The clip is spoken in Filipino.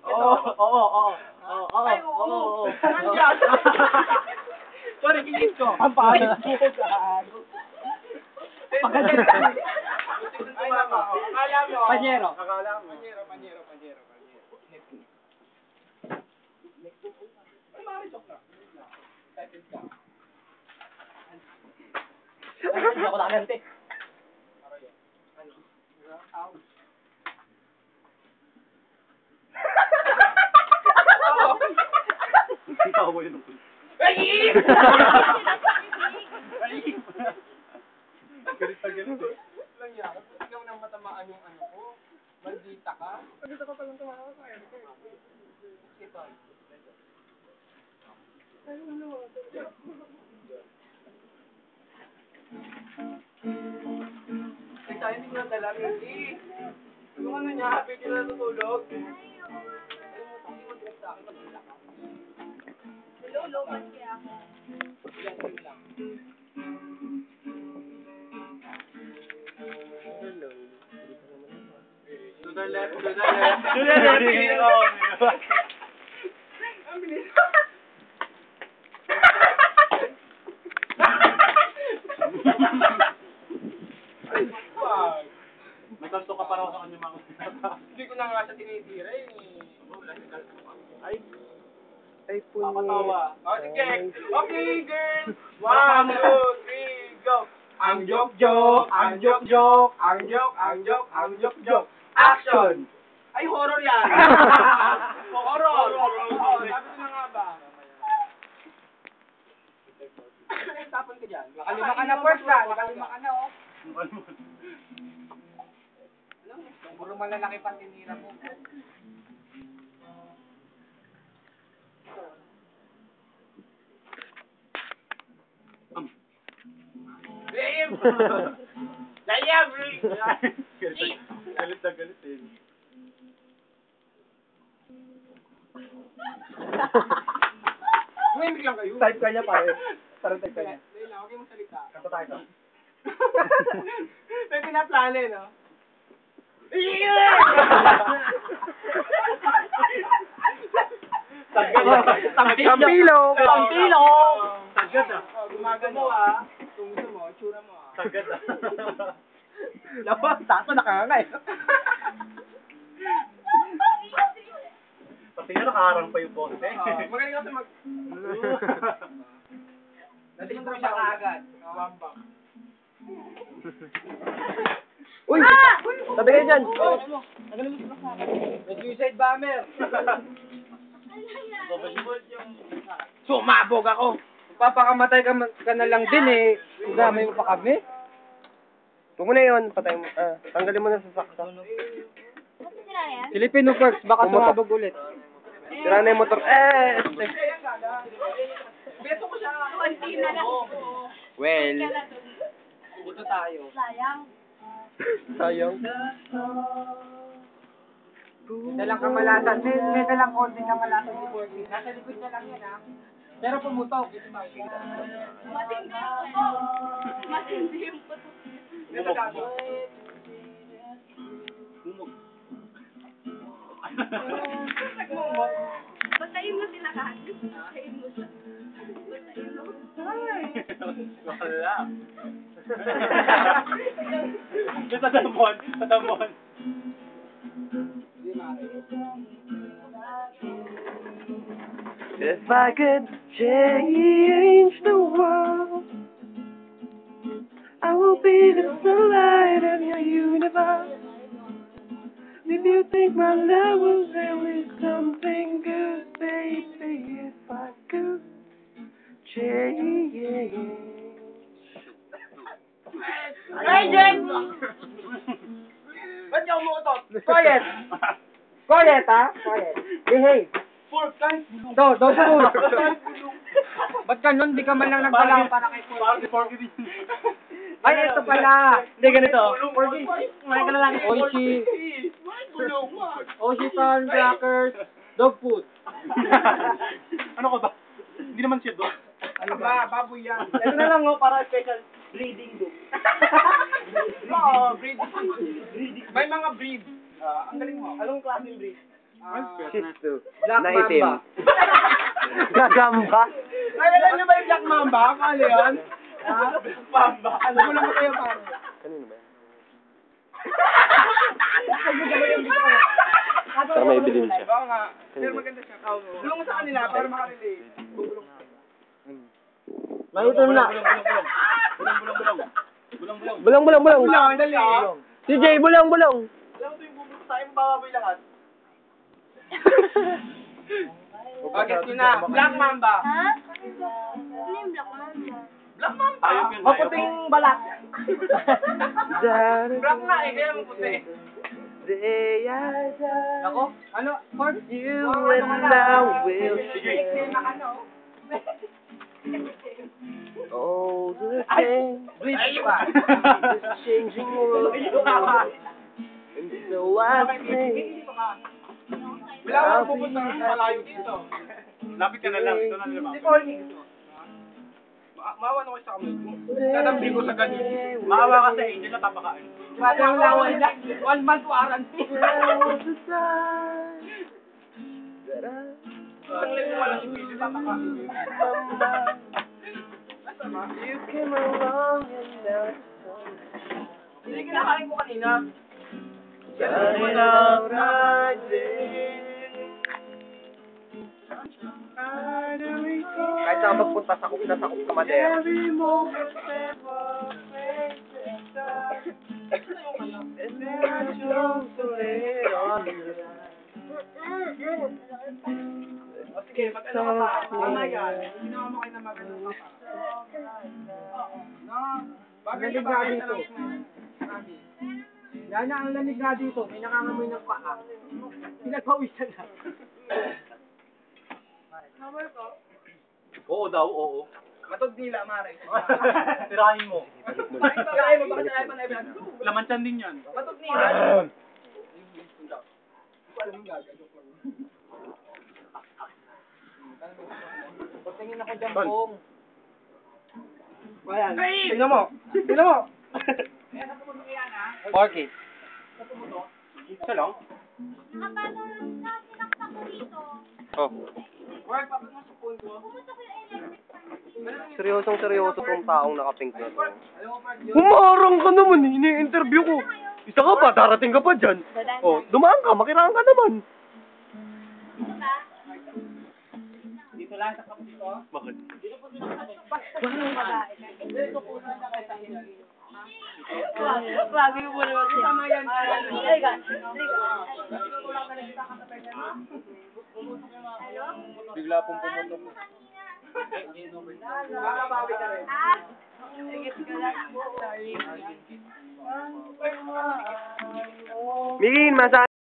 Oo. Ay, oo. Nandiyan. Sorry, kinis ko. Ang pangit mo, gago. Ay, nako. Akala mo. Panyero. Akala mo. Panyero. Ay, marisok na. Title ka. Hindi ako nakaganti. Ano? Kita ko yun. Ay! Galit na galit eh. Lang yan. Ikaw nang matamaan yung ano ko. Maldita ka. Maldita ka palang tumawa sa akin. Ito. Ay, tayo hindi ko nadala, Mildie. Yung ano niya, happy ka na natutulog. Hindi mo direct sa akin, magdala ka. Hello, ba't kaya ako? Yan, yun lang. To the left. Ang bilis. Ay, wag. Nagkasto ka para sa kanya mga Hindi ko na nga siya tinitira eh. Ay, Papatawa. O, sige. Okay, girls. 1, 2, 3, go. Ang joke. Action! Ay, horror yan. Horror. Oo, sabi ko na nga ba. Tapon ka dyan. Nakalima ka na, first na. Nakalima ka na, oh. Puro malalaki pa tinira mo. Dave! galit na galit eh. Tumimik lang kayo. Type ka niya pare. Parang type ka niya. Dahil lang, huwag kayong magsalita. Kanta tayo ka. May pinaplano eh, no? Tampilong! Tagad ah. Gumagano ah. Kung gusto mo, tsura mo ah. Tagad ah. Lapas, taso nakanganga eh. Pati nga nakaharang pa yung boss eh. Magaling kasi mag... Natintro siya kaagad. Wambak. Uy! Sabi kayo dyan! May suicide bomber. Sumabog ako! Papakamatay ka na lang din eh. Damay mo pa kami. Huwag mo na yun, patay mo. Tanggalin mo na sa saksa. Ano sila yan? Silipin mo first, baka sumabog ulit. Sira na yung motor. Beto ko siya. Konti na lang. Well, Dito tayo. Sayang. sayang. May dalang kamalatan. May dalang konting kamalatan si Borky. Nasa likod na lang yan, ha? Pero pumutok. Matindi yung puto. Matindi yung puto. Beto gago. Batayin mo sila ka. Batayin mo siya. Batayin mo. Wala. Sa damon. If I could change the world, I will be the sunlight of your universe. If you think my love was really something good, baby, if I could change. Hey, Jen! Ba't niya umuutot? Quiet! Quiet, ha? Quiet. Behave. Pork, kahit bulong. Don't fool. Kahit bulong. Ba't ka nun? Di ka man lang nagpala para kay Porky. Porky din. Ay, ito pala. Hindi, ganito. Porky. Kumain ka na lang. Oishi. Kahit bulong, wag. Oishi Pan Crackers. Dog food. Ano ka ba? Hindi naman siya doon. Ano ba? Baboy yan. Ito na lang oh, para special breeding book. Oo, breed. May mga breed. Ang galing mo. Anong klaseng breed? Shih Tzu. Black Na itim. Mamba. Gagamba. Ay, alam niyo ba yung Black Mamba? Ano yun? Ha? Mamba. Ano mo lang kayo pare? Kanino ba yan? Para may evidence siya. Oo nga. Pero maganda siya. Bulong mo sa kanila para makarelate. May itim na. Bulong. Bulong. Bulong, dali. Si Jay, bulong. Alam mo ito yung bubulong sa akin, bababoy lahat. Bakit yun na? Black Mamba. Ha? Ano yung Black Mamba? Black Mamba? Maputing balat. Black nga eh, kaya maputi. Ako? Ano? Mark? You and I will all the things this changing world. And so I think Wala akong pupunta rin malayo dito. Lapit ka na lang, ito na naman. Si Corny. Maawa na ko sa kamay ko. Dadambi ko sa ganyan. Maawa ka sa angel na papakain. Parang lawan na. 1 month warranty. Saglit mo wala si Pili, papakain. Masama. you came along and now Hindi kinakain ko kanina. got it all right there. Kahit saan magpunta, sakop na Madera. Every moment And then I chose to lay it on you. O sige, mag-ano ka pa. Tama yan. Ginawa mo kayo na mag-ano ka pa. No. Bagay Lamig na nga bagay dito. Yan na ang lamig nga dito. May nangangamoy ng paa. Pinagpawisan na. Hammer ko. Oo daw, oo. Matod nila, Mare. Tirahin mo. Kaya mo, bakit tayo pa na ibig? Laman tiyan din yan. Matod nila. Hindi ko alam yung gagawin. Pagtingin ako dyan, Pong. Ayan. Tingnan mo. Tingnan mo. Parky. Isa lang. Nakapano na sinaksak ko dito. Oh, Mark, papat mo sa phone ko. Pumunta ko yung electric fan. seryoso tong taong nakapink na to. Alam mo, Mark, yun. Humarang ka naman, ini-interview ko. Isa ka pa, darating ka pa dyan. Oh, dumaan ka, makiraan ka naman. Dito ba? Dito lang sa kapatid ko. Bakit? Bago mo muna mag Tama yan. Liga. Tutulak na lang kita kasabay niya. Ano? Bigla pong pumuntok. Makakabawi ka rin. Ah? Sige, sige lang. Sorry. Migin, masa